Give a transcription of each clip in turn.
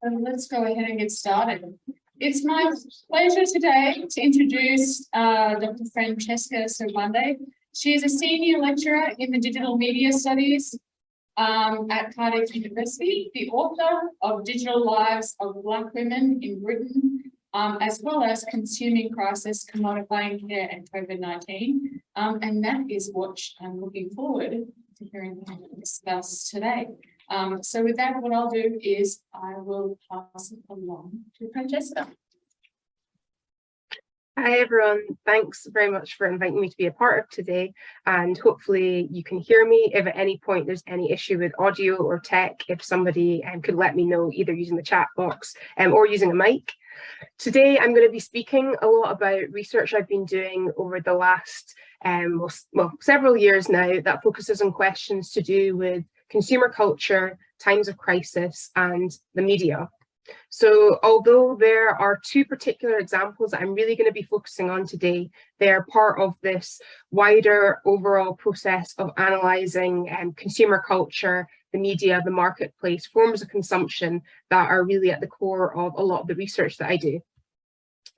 Let's go ahead and get started. It's my pleasure today to introduce Dr. Francesca Sobande. She is a senior lecturer in the Digital Media Studies at Cardiff University, the author of Digital Lives of Black Women in Britain, as well as Consuming Crisis, Commodifying Care and COVID-19. And that is what I'm looking forward to hearing discuss today. So with that, what I'll do is I will pass it along to Francesca. Hi everyone, thanks very much for inviting me to be a part of today, and hopefully you can hear me. If at any point there's any issue with audio or tech, if somebody could let me know either using the chat box or using a mic. Today I'm going to be speaking a lot about research I've been doing over the last several years now that focuses on questions to do with consumer culture, times of crisis and the media. So although there are two particular examples that I'm really going to be focusing on today, they're part of this wider overall process of analysing consumer culture, the media, the marketplace, forms of consumption that are really at the core of a lot of the research that I do.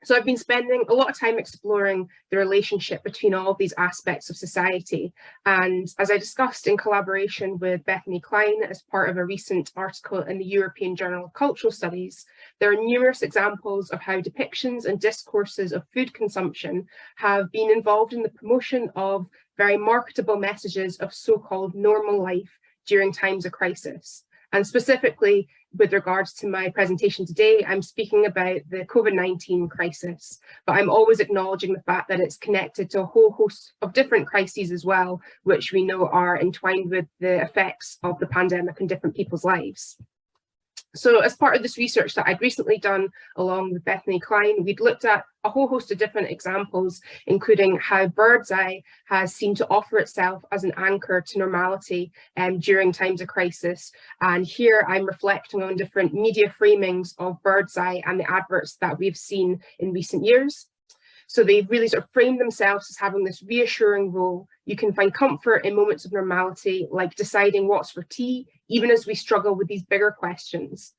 So I've been spending a lot of time exploring the relationship between all of these aspects of society. And as I discussed in collaboration with Bethany Klein as part of a recent article in the European Journal of Cultural Studies, there are numerous examples of how depictions and discourses of food consumption have been involved in the promotion of very marketable messages of so-called normal life during times of crisis. And specifically, with regards to my presentation today, I'm speaking about the COVID-19 crisis, but I'm always acknowledging the fact that it's connected to a whole host of different crises as well, which we know are entwined with the effects of the pandemic on different people's lives. So as part of this research that I'd recently done along with Bethany Klein, we'd looked at a whole host of different examples, including how Birdseye has seemed to offer itself as an anchor to normality during times of crisis. And here I'm reflecting on different media framings of Birdseye and the adverts that we've seen in recent years. So they've really sort of framed themselves as having this reassuring role. You can find comfort in moments of normality, like deciding what's for tea, even as we struggle with these bigger questions.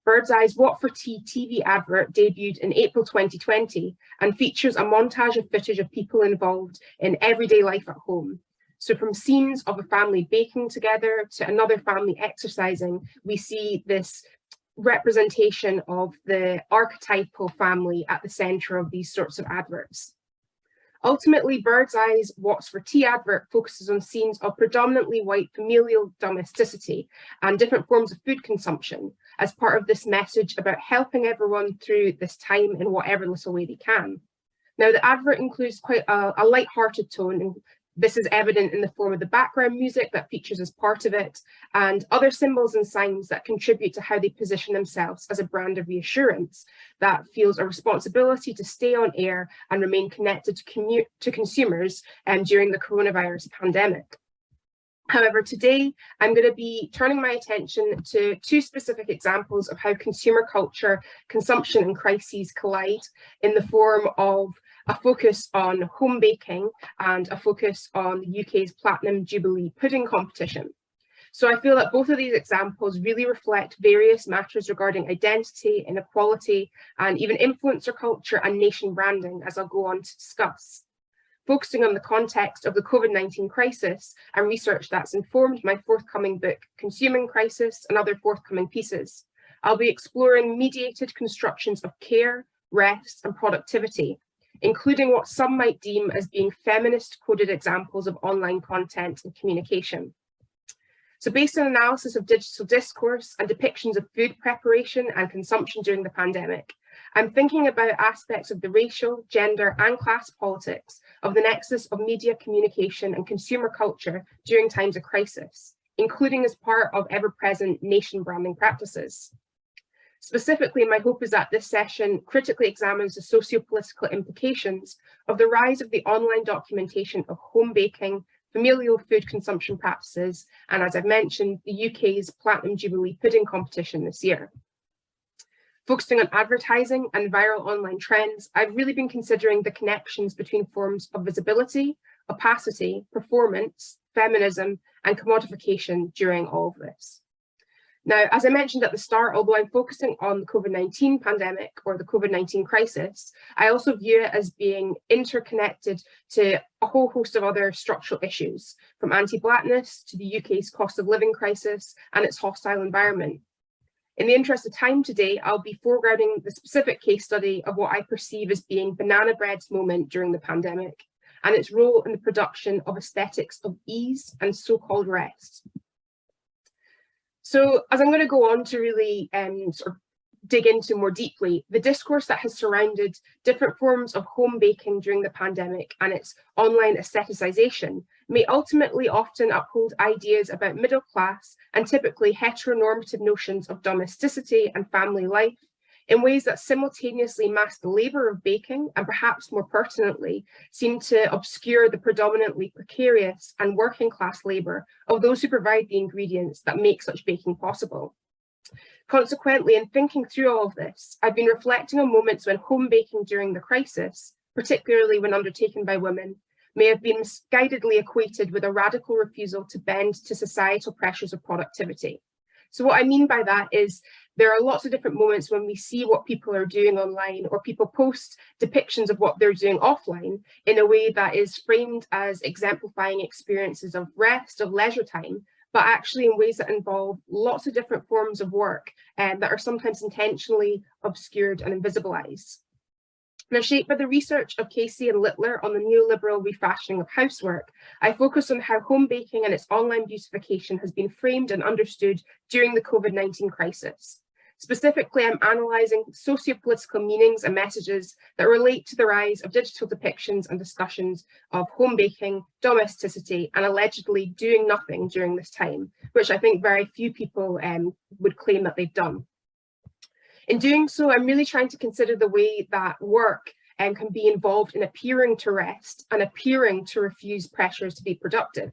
Birdseye's What for Tea TV advert debuted in April 2020 and features a montage of footage of people involved in everyday life at home. So from scenes of a family baking together to another family exercising, we see this representation of the archetypal family at the centre of these sorts of adverts. Ultimately, Birdseye's What's for Tea advert focuses on scenes of predominantly white familial domesticity and different forms of food consumption as part of this message about helping everyone through this time in whatever little way they can. Now, the advert includes quite a light-hearted tone, and this is evident in the form of the background music that features as part of it, and other symbols and signs that contribute to how they position themselves as a brand of reassurance that feels a responsibility to stay on air and remain connected to consumers during the coronavirus pandemic. However, today I'm going to be turning my attention to two specific examples of how consumer culture, consumption and crises collide in the form of a focus on home baking and a focus on the UK's Platinum Jubilee pudding competition. So I feel that both of these examples really reflect various matters regarding identity, inequality, and even influencer culture and nation branding, as I'll go on to discuss. Focusing on the context of the COVID-19 crisis and research that's informed my forthcoming book, Consuming Crisis, and other forthcoming pieces, I'll be exploring mediated constructions of care, rest, and productivity, including what some might deem as being feminist-coded examples of online content and communication. So based on analysis of digital discourse and depictions of food preparation and consumption during the pandemic, I'm thinking about aspects of the racial, gender, and class politics of the nexus of media communication and consumer culture during times of crisis, including as part of ever-present nation branding practices. Specifically, my hope is that this session critically examines the socio-political implications of the rise of the online documentation of home baking, familial food consumption practices, and as I've mentioned, the UK's Platinum Jubilee pudding competition this year. Focusing on advertising and viral online trends, I've really been considering the connections between forms of visibility, opacity, performance, feminism, and commodification during all of this. Now, as I mentioned at the start, although I'm focusing on the COVID-19 pandemic or the COVID-19 crisis, I also view it as being interconnected to a whole host of other structural issues, from anti-Blackness to the UK's cost of living crisis and its hostile environment. In the interest of time today, I'll be foregrounding the specific case study of what I perceive as being banana bread's moment during the pandemic and its role in the production of aesthetics of ease and so-called rest. So as I'm going to go on to really sort of dig into more deeply, the discourse that has surrounded different forms of home baking during the pandemic and its online aestheticization may ultimately often uphold ideas about middle class and typically heteronormative notions of domesticity and family life in ways that simultaneously mask the labour of baking and perhaps more pertinently seem to obscure the predominantly precarious and working class labour of those who provide the ingredients that make such baking possible. Consequently, in thinking through all of this, I've been reflecting on moments when home baking during the crisis, particularly when undertaken by women, may have been misguidedly equated with a radical refusal to bend to societal pressures of productivity. So what I mean by that is there are lots of different moments when we see what people are doing online, or people post depictions of what they're doing offline in a way that is framed as exemplifying experiences of rest, of leisure time, but actually in ways that involve lots of different forms of work that are sometimes intentionally obscured and invisibilized. Now, shaped by the research of Casey and Littler on the neoliberal refashioning of housework, I focus on how home baking and its online beautification has been framed and understood during the COVID-19 crisis. Specifically, I'm analysing socio-political meanings and messages that relate to the rise of digital depictions and discussions of home baking, domesticity, and allegedly doing nothing during this time, which I think very few people would claim that they've done. In doing so, I'm really trying to consider the way that work can be involved in appearing to rest and appearing to refuse pressures to be productive.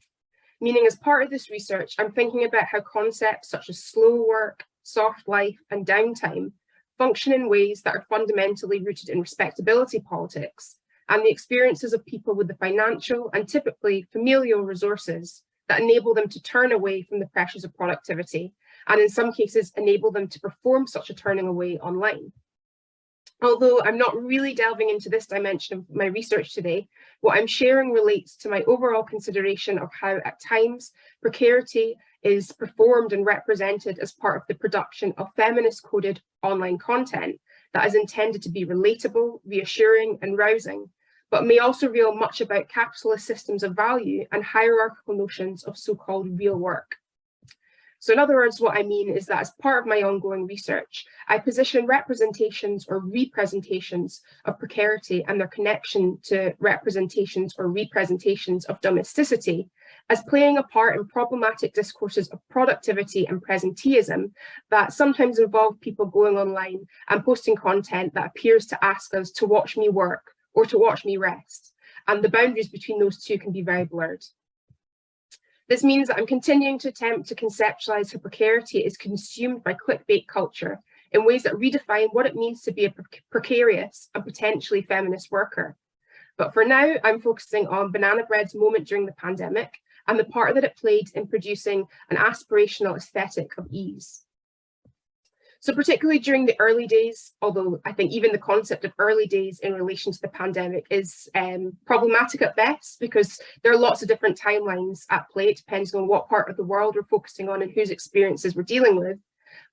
Meaning, as part of this research, I'm thinking about how concepts such as slow work, soft life, and downtime function in ways that are fundamentally rooted in respectability politics and the experiences of people with the financial and typically familial resources that enable them to turn away from the pressures of productivity, and in some cases enable them to perform such a turning away online. Although I'm not really delving into this dimension of my research today, what I'm sharing relates to my overall consideration of how at times precarity is performed and represented as part of the production of feminist coded online content that is intended to be relatable, reassuring and rousing, but may also reveal much about capitalist systems of value and hierarchical notions of so-called real work. So in other words, what I mean is that as part of my ongoing research, I position representations or representations of precarity and their connection to representations or representations of domesticity as playing a part in problematic discourses of productivity and presenteeism that sometimes involve people going online and posting content that appears to ask us to watch me work or to watch me rest. And the boundaries between those two can be very blurred. This means that I'm continuing to attempt to conceptualize how precarity is consumed by clickbait culture in ways that redefine what it means to be a precarious and potentially feminist worker. But for now, I'm focusing on banana bread's moment during the pandemic and the part that it played in producing an aspirational aesthetic of ease. So particularly during the early days, although I think even the concept of early days in relation to the pandemic is problematic at best, because there are lots of different timelines at play. It depends on what part of the world we're focusing on and whose experiences we're dealing with.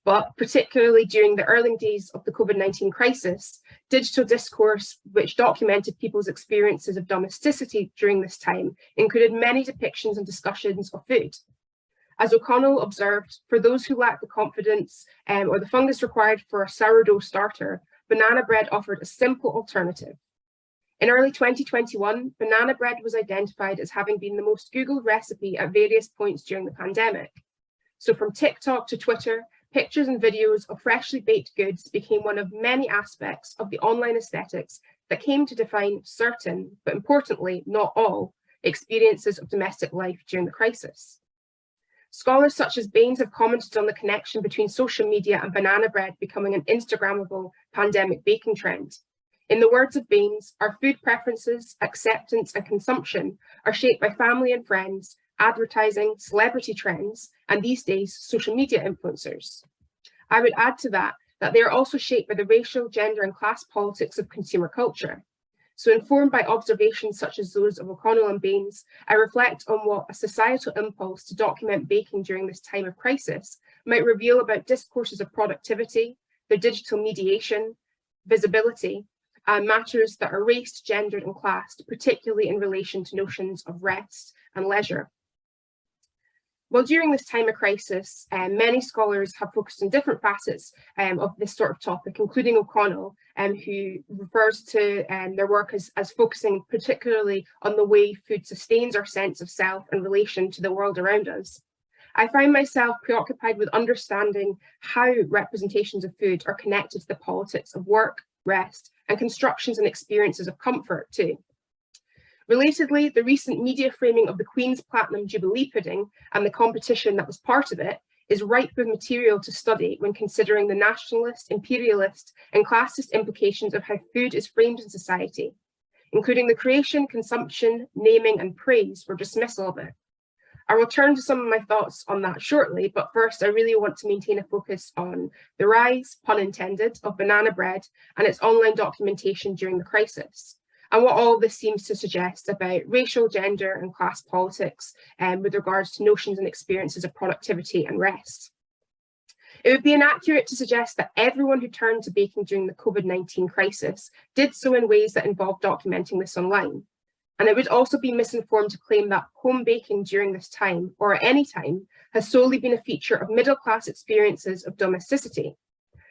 But particularly during the early days of the COVID-19 crisis, digital discourse, which documented people's experiences of domesticity during this time, included many depictions and discussions of food. As O'Connell observed, for those who lack the confidence or the fungus required for a sourdough starter, banana bread offered a simple alternative. In early 2021, banana bread was identified as having been the most Googled recipe at various points during the pandemic. So from TikTok to Twitter, pictures and videos of freshly baked goods became one of many aspects of the online aesthetics that came to define certain, but importantly, not all, experiences of domestic life during the crisis. Scholars such as Baines have commented on the connection between social media and banana bread becoming an Instagrammable pandemic baking trend. In the words of Baines, our food preferences, acceptance and consumption are shaped by family and friends advertising, celebrity trends, and these days, social media influencers. I would add to that they are also shaped by the racial, gender, and class politics of consumer culture. So informed by observations such as those of O'Connell and Baines, I reflect on what a societal impulse to document baking during this time of crisis might reveal about discourses of productivity, their digital mediation, visibility, and matters that are raced, gendered, and classed, particularly in relation to notions of rest and leisure. Well, during this time of crisis, many scholars have focused on different facets of this sort of topic, including O'Connell, who refers to their work as focusing particularly on the way food sustains our sense of self in relation to the world around us. I find myself preoccupied with understanding how representations of food are connected to the politics of work, rest, and constructions and experiences of comfort too. Relatedly, the recent media framing of the Queen's Platinum Jubilee pudding and the competition that was part of it is ripe with material to study when considering the nationalist, imperialist, and classist implications of how food is framed in society, including the creation, consumption, naming, and praise or dismissal of it. I will turn to some of my thoughts on that shortly, but first I really want to maintain a focus on the rise, pun intended, of banana bread and its online documentation during the crisis, and what all this seems to suggest about racial, gender, and class politics with regards to notions and experiences of productivity and rest. It would be inaccurate to suggest that everyone who turned to baking during the COVID-19 crisis did so in ways that involved documenting this online. And it would also be misinformed to claim that home baking during this time, or at any time, has solely been a feature of middle-class experiences of domesticity.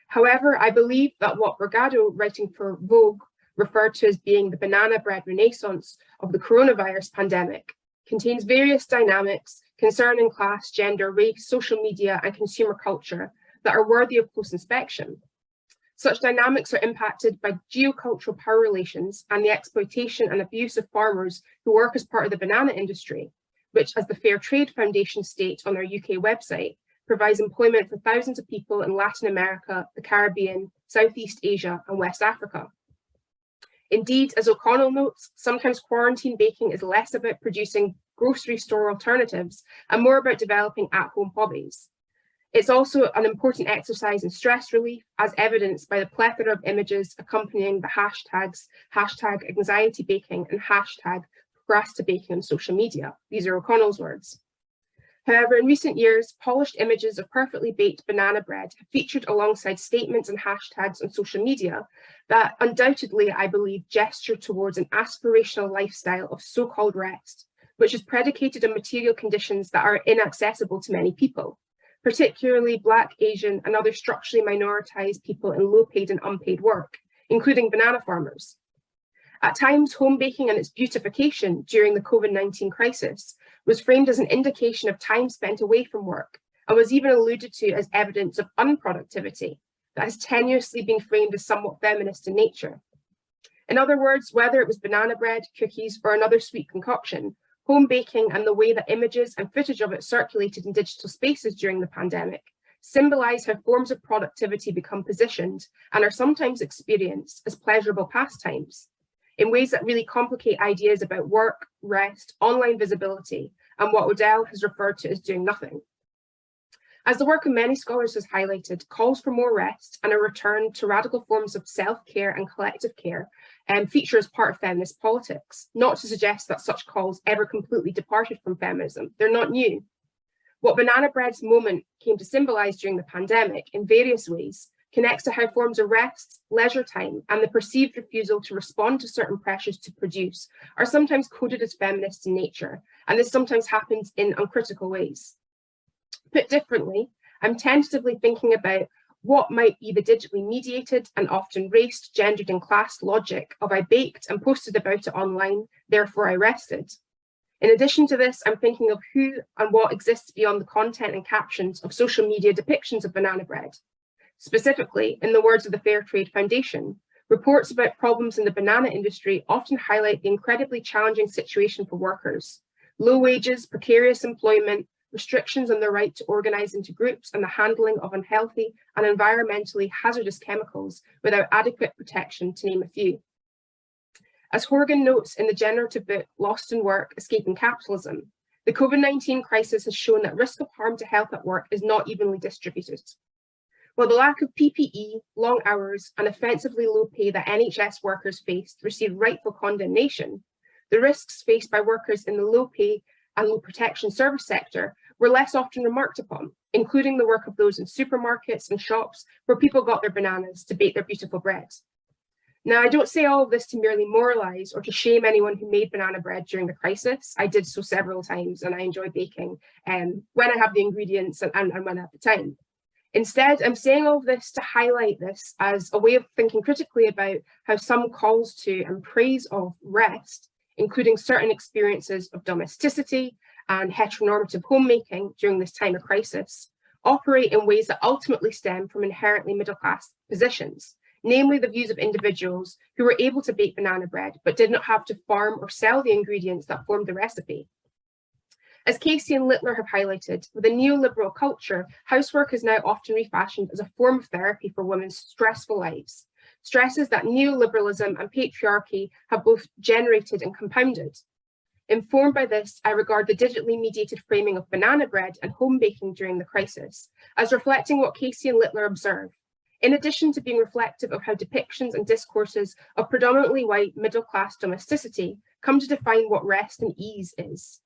However, I believe that what Brigado, writing for Vogue, referred to as being the banana bread renaissance of the coronavirus pandemic, contains various dynamics concerning class, gender, race, social media, and consumer culture that are worthy of close inspection. Such dynamics are impacted by geocultural power relations and the exploitation and abuse of farmers who work as part of the banana industry, which, as the Fair Trade Foundation state on their UK website, provides employment for thousands of people in Latin America, the Caribbean, Southeast Asia, and West Africa. Indeed, as O'Connell notes, sometimes quarantine baking is less about producing grocery store alternatives and more about developing at-home hobbies. It's also an important exercise in stress relief, as evidenced by the plethora of images accompanying the hashtags #anxiety baking and #procrastinating on social media. These are O'Connell's words. However, in recent years, polished images of perfectly baked banana bread have featured alongside statements and hashtags on social media that undoubtedly, I believe, gesture towards an aspirational lifestyle of so-called rest, which is predicated on material conditions that are inaccessible to many people, particularly Black, Asian, and other structurally minoritized people in low-paid and unpaid work, including banana farmers. At times, home baking and its beautification during the COVID-19 crisis was framed as an indication of time spent away from work, and was even alluded to as evidence of unproductivity that has tenuously been framed as somewhat feminist in nature. In other words, whether it was banana bread, cookies, or another sweet concoction, home baking and the way that images and footage of it circulated in digital spaces during the pandemic symbolize how forms of productivity become positioned and are sometimes experienced as pleasurable pastimes in ways that really complicate ideas about work, rest, online visibility, and what Odell has referred to as doing nothing. As the work of many scholars has highlighted, calls for more rest and a return to radical forms of self-care and collective care feature as part of feminist politics, not to suggest that such calls ever completely departed from feminism. They're not new. What banana bread's moment came to symbolize during the pandemic in various ways connects to how forms of rest, leisure time, and the perceived refusal to respond to certain pressures to produce are sometimes coded as feminist in nature, and this sometimes happens in uncritical ways. Put differently, I'm tentatively thinking about what might be the digitally mediated and often raced, gendered, and classed logic of I baked and posted about it online, therefore I rested. In addition to this, I'm thinking of who and what exists beyond the content and captions of social media depictions of banana bread. Specifically, in the words of the Fair Trade Foundation, reports about problems in the banana industry often highlight the incredibly challenging situation for workers: low wages, precarious employment, restrictions on the right to organise into groups, and the handling of unhealthy and environmentally hazardous chemicals without adequate protection, to name a few. As Horgan notes in the generative book Lost in Work, Escaping Capitalism, The COVID-19 crisis has shown that risk of harm to health at work is not evenly distributed. While the lack of PPE, long hours, and offensively low pay that NHS workers faced received rightful condemnation, the risks faced by workers in the low pay and low protection service sector were less often remarked upon, including the work of those in supermarkets and shops where people got their bananas to bake their beautiful bread. Now, I don't say all of this to merely moralise or to shame anyone who made banana bread during the crisis. I did so several times and I enjoy baking when I have the ingredients and when I have the time. Instead, I'm saying all of this to highlight this as a way of thinking critically about how some calls to and praise of rest, including certain experiences of domesticity and heteronormative homemaking during this time of crisis, operate in ways that ultimately stem from inherently middle-class positions, namely the views of individuals who were able to bake banana bread but did not have to farm or sell the ingredients that formed the recipe. As Casey and Littler have highlighted, with a neoliberal culture, housework is now often refashioned as a form of therapy for women's stressful lives, stresses that neoliberalism and patriarchy have both generated and compounded. Informed by this, I regard the digitally mediated framing of banana bread and home baking during the crisis as reflecting what Casey and Littler observe, in addition to being reflective of how depictions and discourses of predominantly white middle-class domesticity come to define what rest and ease is.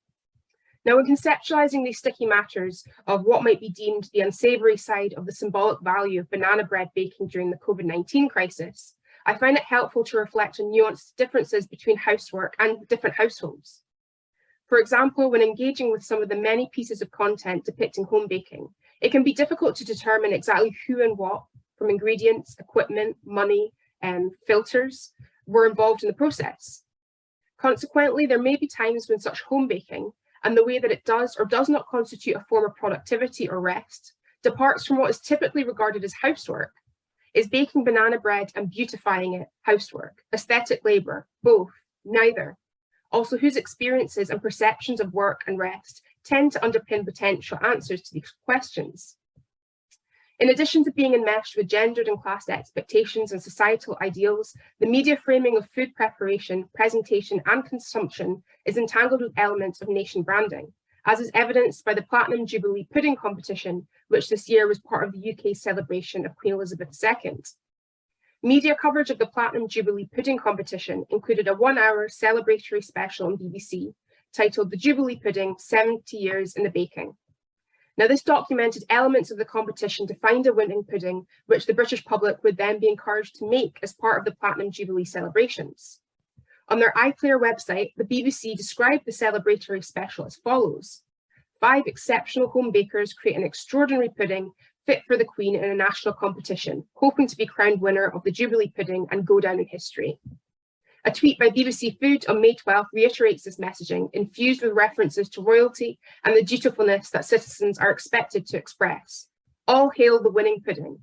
Now, when conceptualizing these sticky matters of what might be deemed the unsavory side of the symbolic value of banana bread baking during the COVID-19 crisis, I find it helpful to reflect on nuanced differences between housework and different households. For example, when engaging with some of the many pieces of content depicting home baking, it can be difficult to determine exactly who and what, from ingredients, equipment, money, and filters, were involved in the process. Consequently, there may be times when such home baking, and the way that it does or does not constitute a form of productivity or rest, departs from what is typically regarded as housework. Is baking banana bread and beautifying it housework, aesthetic labour, both, neither? Also, whose experiences and perceptions of work and rest tend to underpin potential answers to these questions? In addition to being enmeshed with gendered and class expectations and societal ideals, the media framing of food preparation, presentation, and consumption is entangled with elements of nation branding, as is evidenced by the Platinum Jubilee Pudding competition, which this year was part of the UK's celebration of Queen Elizabeth II. Media coverage of the Platinum Jubilee Pudding competition included a 1-hour celebratory special on BBC titled The Jubilee Pudding, 70 Years in the Baking. Now, this documented elements of the competition to find a winning pudding, which the British public would then be encouraged to make as part of the Platinum Jubilee celebrations. On their iPlayer website, the BBC described the celebratory special as follows: 5 exceptional home bakers create an extraordinary pudding fit for the Queen in a national competition, hoping to be crowned winner of the Jubilee pudding and go down in history. A tweet by BBC Food on May 12th reiterates this messaging, infused with references to royalty and the dutifulness that citizens are expected to express. All hail the winning pudding.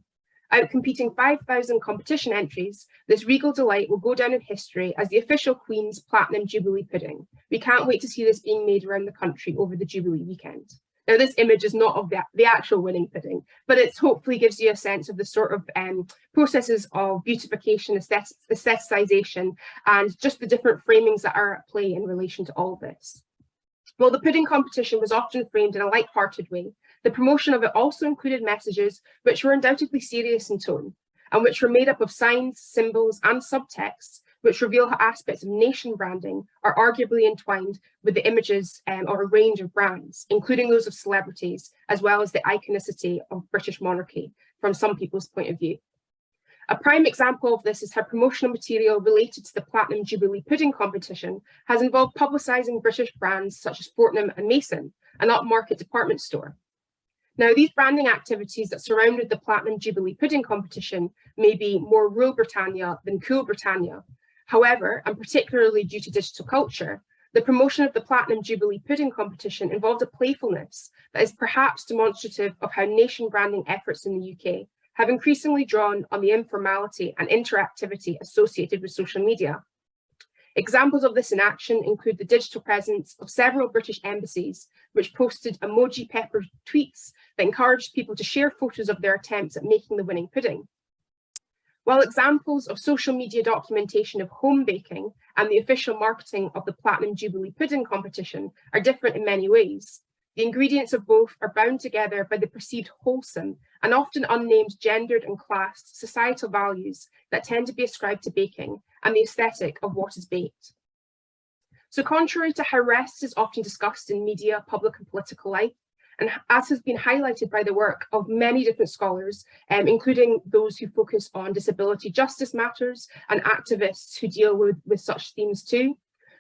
Outcompeting 5,000 competition entries, this regal delight will go down in history as the official Queen's Platinum Jubilee pudding. We can't wait to see this being made around the country over the Jubilee weekend. Now, this image is not of the actual winning pudding, but it hopefully gives you a sense of the sort of processes of beautification, aestheticization, and just the different framings that are at play in relation to all this. While the pudding competition was often framed in a light-hearted way, the promotion of it also included messages which were undoubtedly serious in tone, and which were made up of signs, symbols, and subtexts which reveal how aspects of nation branding are arguably entwined with the images or a range of brands, including those of celebrities, as well as the iconicity of British monarchy from some people's point of view. A prime example of this is how promotional material related to the Platinum Jubilee Pudding competition has involved publicising British brands such as Fortnum and Mason, an upmarket department store. Now, these branding activities that surrounded the Platinum Jubilee Pudding competition may be more Rule Britannia than Cool Britannia. However, and particularly due to digital culture, the promotion of the Platinum Jubilee Pudding competition involved a playfulness that is perhaps demonstrative of how nation branding efforts in the UK have increasingly drawn on the informality and interactivity associated with social media. Examples of this in action include the digital presence of several British embassies, which posted emoji peppered tweets that encouraged people to share photos of their attempts at making the winning pudding. While examples of social media documentation of home baking and the official marketing of the Platinum Jubilee Pudding competition are different in many ways, the ingredients of both are bound together by the perceived wholesome and often unnamed gendered and classed societal values that tend to be ascribed to baking and the aesthetic of what is baked. So contrary to how rest is often discussed in media, public and political life, and as has been highlighted by the work of many different scholars, including those who focus on disability justice matters and activists who deal with such themes too,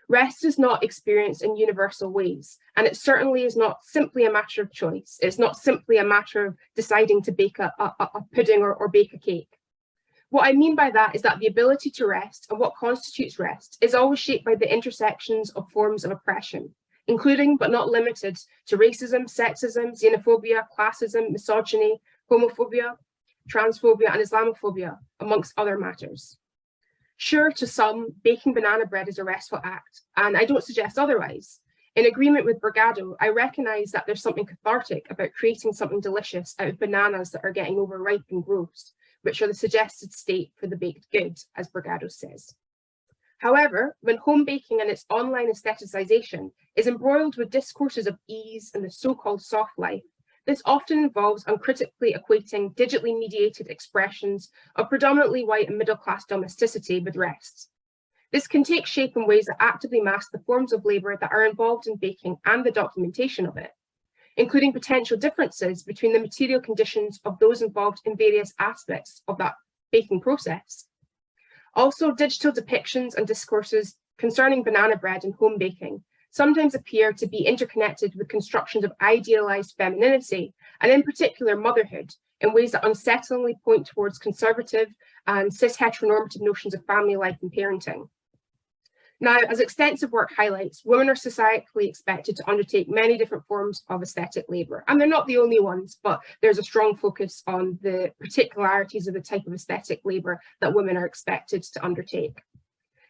rest is not experienced in universal ways, and it certainly is not simply a matter of choice. It's not simply a matter of deciding to bake a pudding or bake a cake. What I mean by that is that the ability to rest and what constitutes rest is always shaped by the intersections of forms of oppression, including but not limited to racism, sexism, xenophobia, classism, misogyny, homophobia, transphobia, and Islamophobia, amongst other matters. Sure, to some, baking banana bread is a restful act, and I don't suggest otherwise. In agreement with Brigado, I recognise that there's something cathartic about creating something delicious out of bananas that are getting overripe and gross, which are the suggested state for the baked good, as Brigado says. However, when home baking and its online aestheticization is embroiled with discourses of ease and the so-called soft life, this often involves uncritically equating digitally mediated expressions of predominantly white and middle-class domesticity with rest. This can take shape in ways that actively mask the forms of labour that are involved in baking and the documentation of it, including potential differences between the material conditions of those involved in various aspects of that baking process. Also, digital depictions and discourses concerning banana bread and home baking sometimes appear to be interconnected with constructions of idealized femininity, and in particular motherhood, in ways that unsettlingly point towards conservative and cis-heteronormative notions of family life and parenting. Now, as extensive work highlights, women are societally expected to undertake many different forms of aesthetic labour, and they're not the only ones, but there's a strong focus on the particularities of the type of aesthetic labour that women are expected to undertake.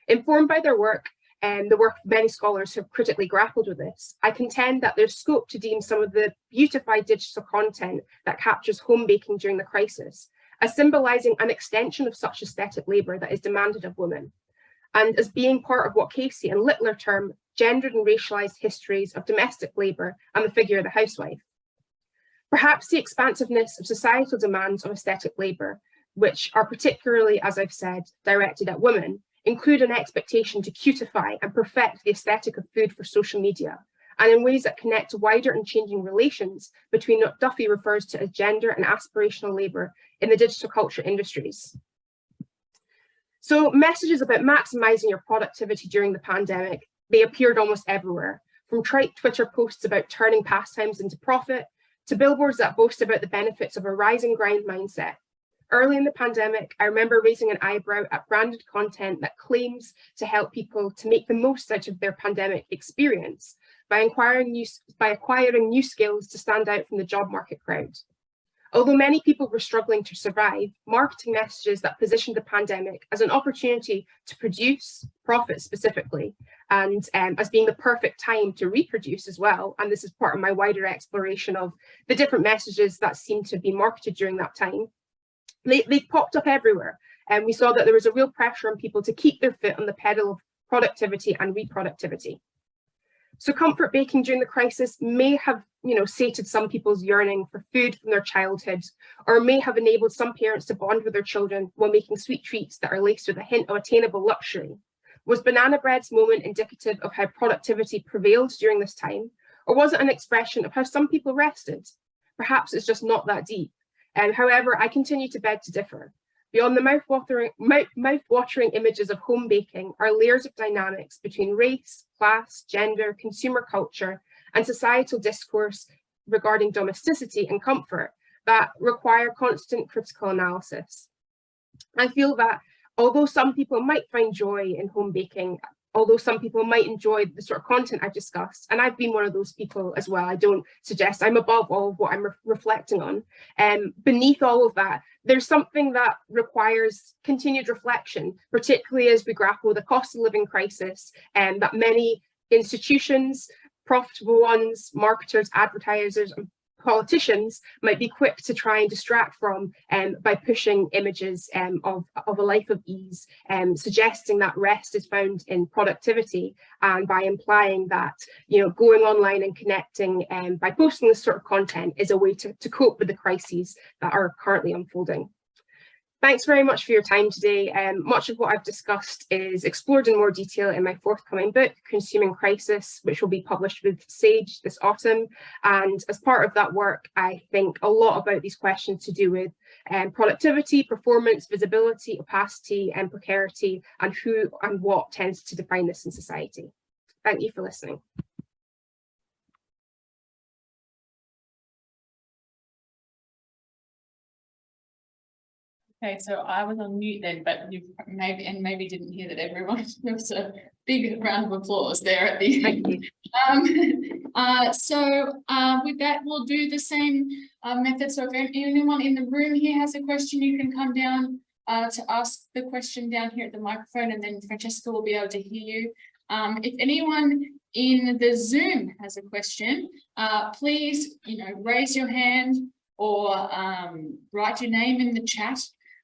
Informed by their work, and the work of many scholars who have critically grappled with this, I contend that there's scope to deem some of the beautified digital content that captures home baking during the crisis as symbolising an extension of such aesthetic labour that is demanded of women, and as being part of what Casey and Littler term gendered and racialised histories of domestic labour and the figure of the housewife. Perhaps the expansiveness of societal demands of aesthetic labour, which are particularly, as I've said, directed at women, include an expectation to cutify and perfect the aesthetic of food for social media, and in ways that connect to wider and changing relations between what Duffy refers to as gender and aspirational labour in the digital culture industries. So messages about maximising your productivity during the pandemic, they appeared almost everywhere, from trite Twitter posts about turning pastimes into profit, to billboards that boast about the benefits of a rise and grind mindset. Early in the pandemic, I remember raising an eyebrow at branded content that claims to help people to make the most out of their pandemic experience by acquiring new skills to stand out from the job market crowd. Although many people were struggling to survive, marketing messages that positioned the pandemic as an opportunity to produce, profit specifically, and as being the perfect time to reproduce as well, and this is part of my wider exploration of the different messages that seem to be marketed during that time, they popped up everywhere, and we saw that there was a real pressure on people to keep their foot on the pedal of productivity and reproductivity. So comfort baking during the crisis may have, sated some people's yearning for food from their childhood, or may have enabled some parents to bond with their children while making sweet treats that are laced with a hint of attainable luxury. Was banana bread's moment indicative of how productivity prevailed during this time, or was it an expression of how some people rested? Perhaps it's just not that deep. However, I continue to beg to differ. Beyond the mouth-watering images of home baking are layers of dynamics between race, class, gender, consumer culture, and societal discourse regarding domesticity and comfort that require constant critical analysis. I feel that although some people might find joy in home baking, although some people might enjoy the sort of content I've discussed, and I've been one of those people as well, I don't suggest I'm above all of what I'm reflecting on. Beneath all of that, there's something that requires continued reflection, particularly as we grapple with the cost of living crisis, and that many institutions, profitable ones, marketers, advertisers, and politicians might be quick to try and distract from by pushing images of a life of ease, suggesting that rest is found in productivity, and by implying that, you know, going online and connecting by posting this sort of content is a way to cope with the crises that are currently unfolding. Thanks very much for your time today. Much of what I've discussed is explored in more detail in my forthcoming book, Consuming Crisis, which will be published with Sage this autumn. And as part of that work, I think a lot about these questions to do with productivity, performance, visibility, opacity, and precarity, and who and what tends to define this in society. Thank you for listening. Okay, so I was on mute then, but you maybe didn't hear that everyone. There was a big round of applause there at the end. With that, we'll do the same method. So if anyone in the room here has a question, you can come down to ask the question down here at the microphone, and then Francesca will be able to hear you. If anyone in the Zoom has a question, please, raise your hand or write your name in the chat.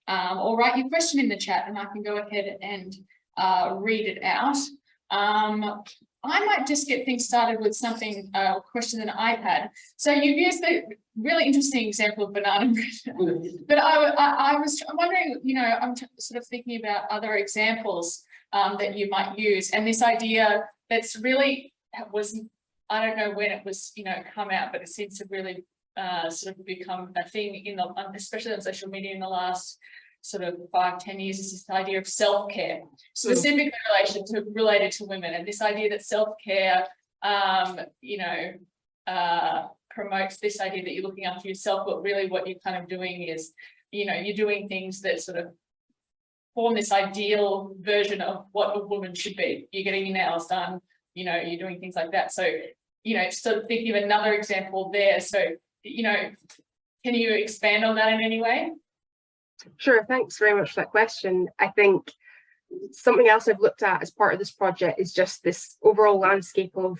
Or write your question in the chat, and I can go ahead and read it out. I might just get things started with something, a question that I've had. So you've used the really interesting example of banana bread, but I was wondering, I'm sort of thinking about other examples that you might use, and this idea that's really was, I don't know when it was, come out, but it seems to really sort of become a thing especially on social media in the last sort of 5-10 years, is this idea of self-care, specifically related to women, and this idea that self-care, promotes this idea that you're looking after yourself, but really what you're kind of doing is, you're doing things that sort of form this ideal version of what a woman should be. You're getting your nails done, you're doing things like that. So, sort of thinking of another example there. So, can you expand on that in any way? Sure, thanks very much for that question. I think something else I've looked at as part of this project is just this overall landscape of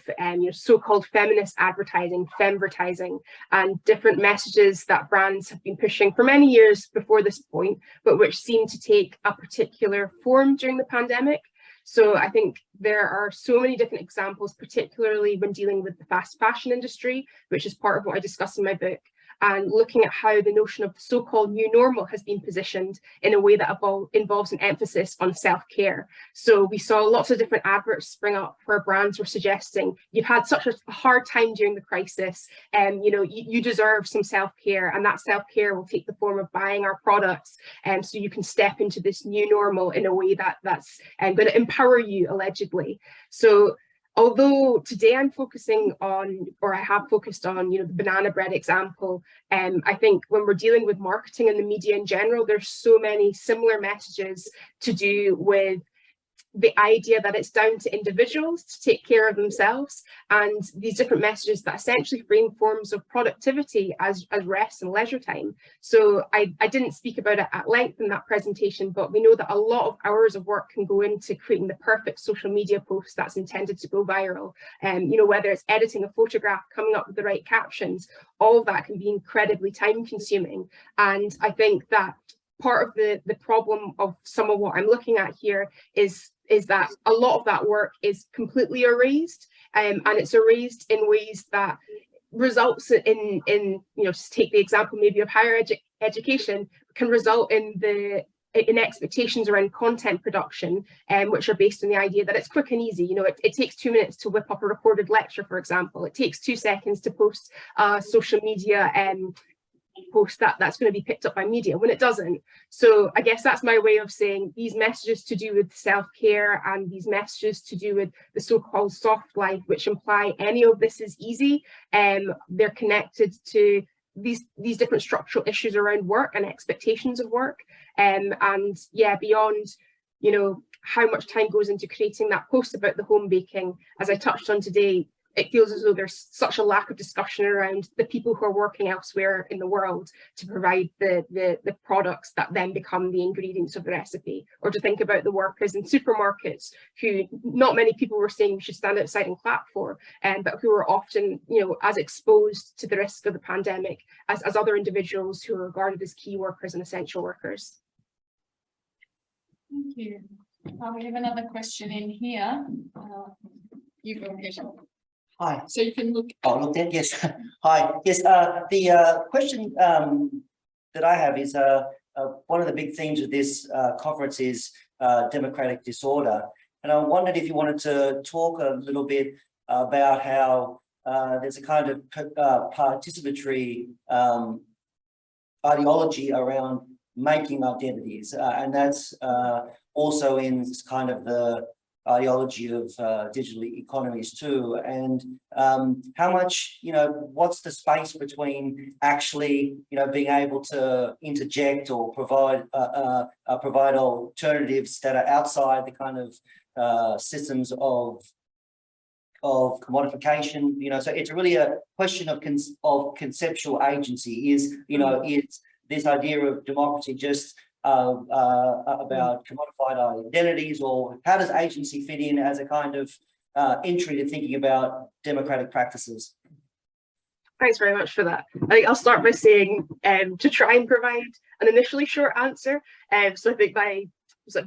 so-called feminist advertising, femvertising, and different messages that brands have been pushing for many years before this point, but which seem to take a particular form during the pandemic. So I think there are so many different examples, particularly when dealing with the fast fashion industry, which is part of what I discuss in my book, and looking at how the notion of the so-called new normal has been positioned in a way that involves an emphasis on self-care. So we saw lots of different adverts spring up where brands were suggesting, you've had such a hard time during the crisis, and you deserve some self-care, and that self-care will take the form of buying our products, and so you can step into this new normal in a way that's going to empower you, allegedly. So although today I'm focusing on, or I have focused on, the banana bread example, I think when we're dealing with marketing and the media in general, there's so many similar messages to do with the idea that it's down to individuals to take care of themselves, and these different messages that essentially frame forms of productivity as rest and leisure time. So I didn't speak about it at length in that presentation, but we know that a lot of hours of work can go into creating the perfect social media post that's intended to go viral. And whether it's editing a photograph, coming up with the right captions, all of that can be incredibly time consuming. And I think that part of the problem of some of what I'm looking at here is that a lot of that work is completely erased, and it's erased in ways that results in to take the example maybe of higher education, can result in expectations around content production, which are based on the idea that it's quick and easy. It takes 2 minutes to whip up a recorded lecture, for example. It takes 2 seconds to post social media post that's going to be picked up by media, when it doesn't. So I guess that's my way of saying these messages to do with self-care and these messages to do with the so-called soft life, which imply any of this is easy, they're connected to these different structural issues around work and expectations of work, and yeah, beyond how much time goes into creating that post about the home baking. As I touched on today, it feels as though there's such a lack of discussion around the people who are working elsewhere in the world to provide the products that then become the ingredients of the recipe, or to think about the workers in supermarkets who not many people were saying we should stand outside and clap for, but who are often, you know, as exposed to the risk of the pandemic as other individuals who are regarded as key workers and essential workers. Thank you. We have another question in here. You go ahead. Hi. So you can look. Oh, look there. Yes. Hi. Yes. The question that I have is one of the big themes of this conference is democratic disorder, and I wondered if you wanted to talk a little bit about how there's a kind of participatory ideology around making identities, and that's also in this kind of the ideology of digital economies too, and how much, you know, what's the space between actually, you know, being able to interject or provide alternatives that are outside the kind of systems of commodification, you know. So it's really a question of conceptual agency. Is, you know, it's this idea of democracy just about commodified identities, or how does agency fit in as a kind of entry to thinking about democratic practices? Thanks very much for that. I think I'll start by saying to try and provide an initially short answer. So I think my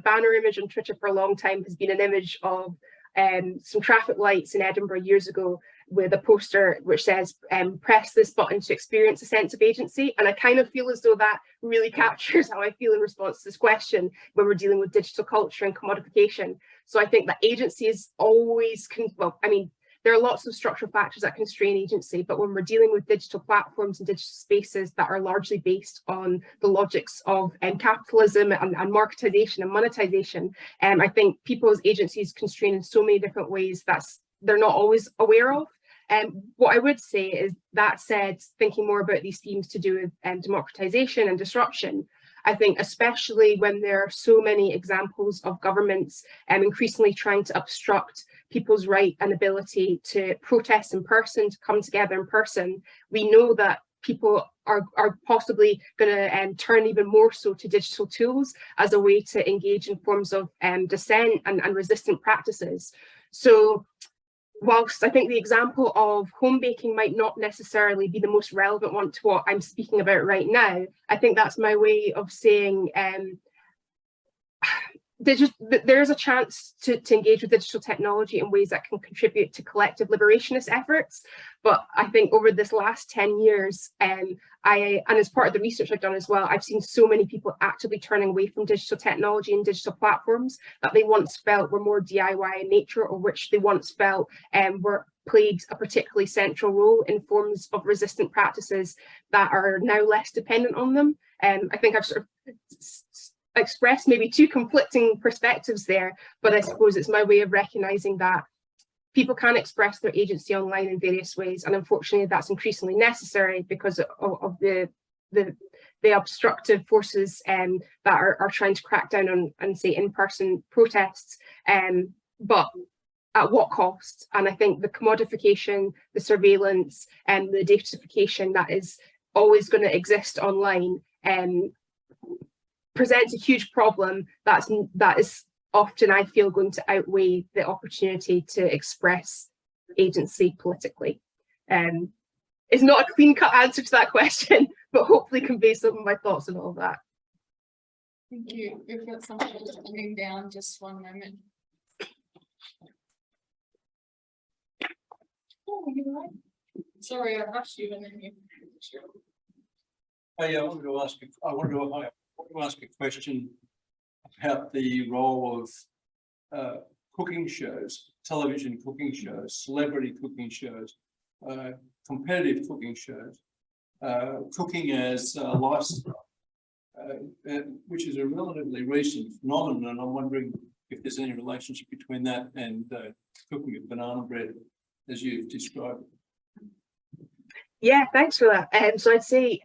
banner image on Twitter for a long time has been an image of some traffic lights in Edinburgh years ago with a poster which says press this button to experience a sense of agency, and I kind of feel as though that really captures how I feel in response to this question when we're dealing with digital culture and commodification. So I think that agency is always, well, I mean, there are lots of structural factors that constrain agency, but when we're dealing with digital platforms and digital spaces that are largely based on the logics of capitalism and marketization and monetization, I think people's agencies constrain in so many different ways that they're not always aware of. What I would say is, that said, thinking more about these themes to do with democratization and disruption, I think especially when there are so many examples of governments increasingly trying to obstruct people's right and ability to protest in person, to come together in person, we know that people are possibly going to turn even more so to digital tools as a way to engage in forms of dissent and resistant practices. So whilst I think the example of home baking might not necessarily be the most relevant one to what I'm speaking about right now, I think that's my way of saying there's a chance to engage with digital technology in ways that can contribute to collective liberationist efforts. But I think over this last 10 years, and as part of the research I've done as well, I've seen so many people actively turning away from digital technology and digital platforms that they once felt were more DIY in nature, or which they once felt played a particularly central role in forms of resistant practices that are now less dependent on them. I think I've sort of express maybe two conflicting perspectives there, but I suppose it's my way of recognizing that people can express their agency online in various ways, and unfortunately that's increasingly necessary because of the obstructive forces that are trying to crack down on say in-person protests, but at what cost? And I think the commodification, the surveillance, and the datafication that is always going to exist online presents a huge problem that is often, I feel, going to outweigh the opportunity to express agency politically. It's not a clean-cut answer to that question, but hopefully convey some of my thoughts on all of that. Thank you. We've got something coming down, just one moment. Oh, you're right. Sorry, I rushed you and then you. Hey, I wanted to ask a question about the role of cooking shows, television cooking shows, celebrity cooking shows, competitive cooking shows, cooking as a lifestyle, which is a relatively recent phenomenon. And I'm wondering if there's any relationship between that and cooking of banana bread, as you've described. Yeah, thanks for that. So I'd say,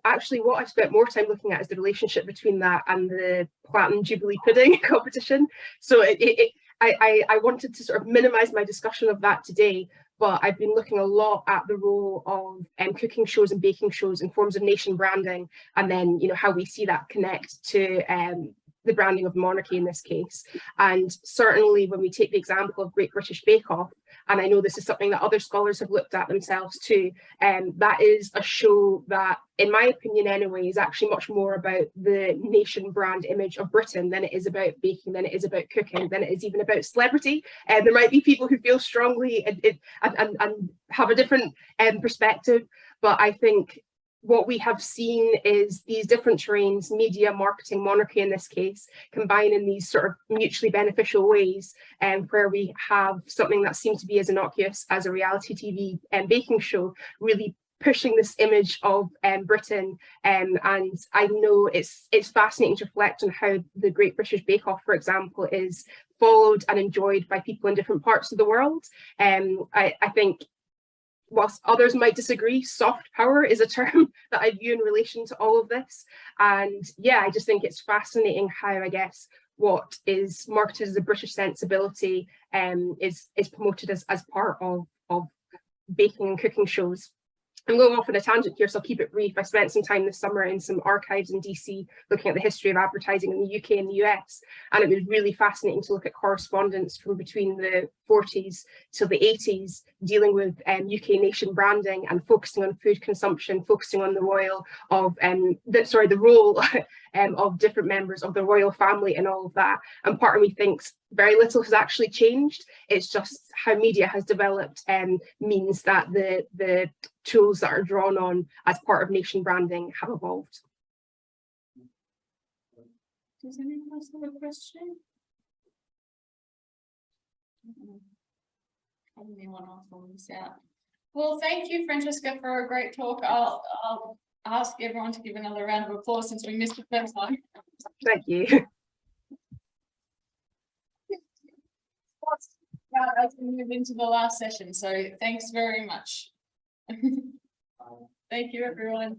actually, what I've spent more time looking at is the relationship between that and the Platinum Jubilee pudding competition. So I wanted to sort of minimize my discussion of that today, but I've been looking a lot at the role of cooking shows and baking shows in forms of nation branding, and then, you know, how we see that connect to the branding of monarchy in this case. And certainly when we take the example of Great British Bake Off, and I know this is something that other scholars have looked at themselves too, that is a show that, in my opinion anyway, is actually much more about the nation brand image of Britain than it is about baking, than it is about cooking, than it is even about celebrity. And there might be people who feel strongly and have a different perspective, but I think what we have seen is these different terrains, media, marketing, monarchy in this case, combine in these sort of mutually beneficial ways, where we have something that seems to be as innocuous as a reality TV baking show, really pushing this image of Britain. And I know it's fascinating to reflect on how the Great British Bake Off, for example, is followed and enjoyed by people in different parts of the world. I think, whilst others might disagree, soft power is a term that I view in relation to all of this. And yeah, I just think it's fascinating how, I guess, what is marketed as a British sensibility is promoted as part of baking and cooking shows. I'm going off on a tangent here, so I'll keep it brief. I spent some time this summer in some archives in DC looking at the history of advertising in the UK and the US, and it was really fascinating to look at correspondence from between the 40s till the 80s, dealing with UK nation branding and focusing on food consumption, focusing on the role of different members of the royal family and all of that. And part of me thinks very little has actually changed. It's just how media has developed means that the tools that are drawn on as part of nation branding have evolved. Does anyone else have a question? Anyone else will miss out? Well, thank you, Francesca, for a great talk. I'll ask everyone to give another round of applause since we missed the first one. Thank you. As we move into the last session, so thanks very much. Thank you, everyone.